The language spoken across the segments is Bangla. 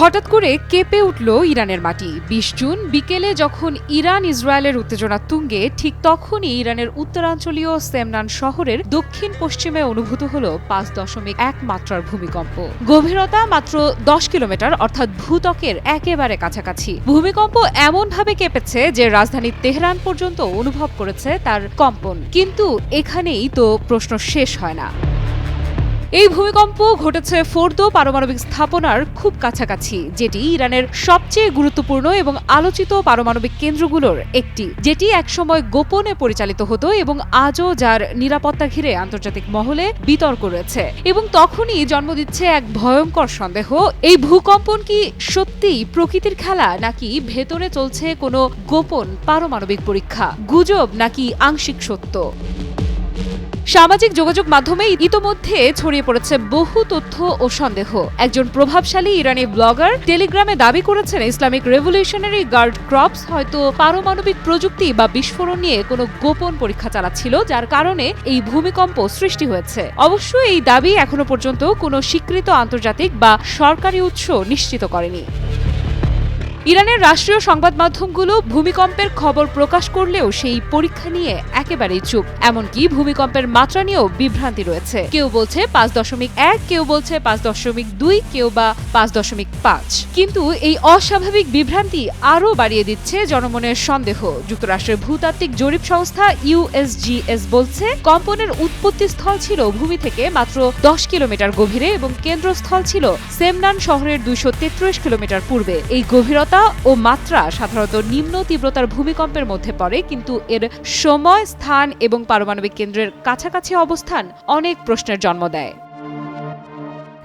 হঠাৎ করে কেঁপে উঠল ইরানের মাটি। ২০ জুন বিকেলে যখন ইরান ইসরায়েলের উত্তেজনা তুঙ্গে, ঠিক তখনই ইরানের উত্তরাঞ্চলীয় সেমনান শহরের দক্ষিণ পশ্চিমে অনুভূত হল ৫.১ মাত্রার ভূমিকম্প। গভীরতা মাত্র ১০ কিলোমিটার, অর্থাৎ ভূত্বকের একেবারে কাছাকাছি। ভূমিকম্প এমনভাবে কেঁপেছে যে রাজধানী তেহরান পর্যন্ত অনুভব করেছে তার কম্পন। কিন্তু এখানেই তো প্রশ্ন শেষ হয় না। এই ভূমিকম্প ঘটেছে ফোর্দো পারমাণবিক স্থাপনার খুব কাছাকাছি, যেটি ইরানের সবচেয়ে গুরুত্বপূর্ণ এবং আলোচিত পারমাণবিক কেন্দ্রগুলোর একটি, যেটি একসময় গোপনে পরিচালিত হতো এবং আজও যার নিরাপত্তা ঘিরে আন্তর্জাতিক মহলে বিতর্ক রয়েছে। এবং তখনই জন্ম দিচ্ছে এক ভয়ঙ্কর সন্দেহ, এই ভূকম্পন কি সত্যিই প্রকৃতির খেলা, নাকি ভেতরে চলছে কোনো গোপন পারমাণবিক পরীক্ষা, গুজব নাকি আংশিক সত্য। সামাজিক যোগাযোগ মাধ্যমে ইতোমধ্যে ছড়িয়ে পড়েছে বহু তথ্য ও সন্দেহ। একজন প্রভাবশালী ইরানি ব্লগার টেলিগ্রামে দাবি করেছেন ইসলামিক রেভলিউশনারি গার্ড ক্রপস হয়তো পারমাণবিক প্রযুক্তি বা বিস্ফোরণ নিয়ে কোনো গোপন পরীক্ষা চালাচ্ছিল, যার কারণে এই ভূমিকম্প সৃষ্টি হয়েছে। অবশ্য এই দাবি এখনো পর্যন্ত কোনো স্বীকৃত আন্তর্জাতিক বা সরকারি উৎস নিশ্চিত করেনি। ইরানের রাষ্ট্রীয় সংবাদ মাধ্যমগুলো ভূমিকম্পের খবর প্রকাশ করলেও সেই পরীক্ষা নিয়ে একেবারেই চুপ। এমনকি ভূমিকম্পের মাত্রা নিয়েও বিভ্রান্তি রয়েছে। কেউ বলছে ৫.১, কেউ বলছে ৫.২, কেউ বা ৫.৫। কিন্তু এই অস্বাভাবিক বিভ্রান্তি আরও বাড়িয়ে দিচ্ছে জনমনের সন্দেহ। যুক্তরাষ্ট্রের ভূতাত্ত্বিক জরিপ সংস্থা USGS বলছে কম্পনের উৎপত্তি স্থল ছিল ভূমি থেকে মাত্র ১০ কিলোমিটার গভীরে এবং কেন্দ্রস্থল ছিল সেমনান শহরের ২৩৩ কিলোমিটার পূর্বে। এই গভীরতা ও মাত্রা সাধারণত নিম্ন তীব্রতার ভূমিকম্পের মধ্যে পড়ে, কিন্তু এর সময়, স্থান এবং পারমাণবিক কেন্দ্রের কাছাকাছি অবস্থান অনেক প্রশ্নের জন্ম দেয়।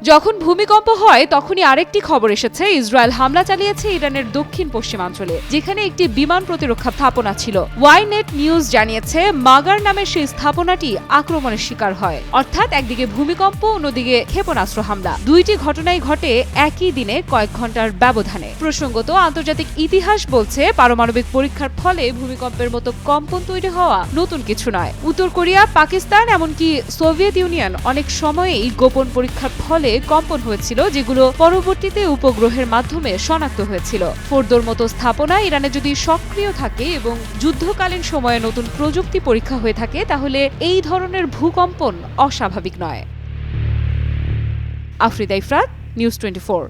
যখন ভূমিকম্প হয় তখনই আরেকটি খবর এসেছে, ইসরায়েল হামলা চালিয়েছে ইরানের দক্ষিণ পশ্চিমাঞ্চলে, যেখানে একটি বিমান প্রতিরক্ষা স্থাপনা ছিল। ওয়াইনেট নিউজ জানিয়েছে মাগার নামের সেই স্থাপনাটি আক্রমণের শিকার হয়। অর্থাৎ একদিকে ভূমিকম্প, অন্যদিকে ক্ষেপণাস্ত্র হামলা। দুইটি ঘটনাই ঘটে একই দিনে কয়েক ঘন্টার ব্যবধানে। প্রসঙ্গত, আন্তর্জাতিক ইতিহাস বলছে পারমাণবিক পরীক্ষার ফলে ভূমিকম্পের মতো কম্পন তৈরি হওয়া নতুন কিছু নয়। উত্তর কোরিয়া, পাকিস্তান, এমনকি সোভিয়েত ইউনিয়ন অনেক সময়েই গোপন পরীক্ষার ফলে কম্পন হয়েছিল, যেগুলো পরবর্তীতে উপগ্রহের মাধ্যমে শনাক্ত হয়েছিল। ফোর্দোর মতো স্থাপনা ইরানে যদি সক্রিয় থাকে এবং যুদ্ধকালীন সময়ে নতুন প্রযুক্তি পরীক্ষা হয়ে থাকে, তাহলে এই ধরনের ভূকম্পন অস্বাভাবিক নয়। আফরিদা ইফরাত, নিউজ 24।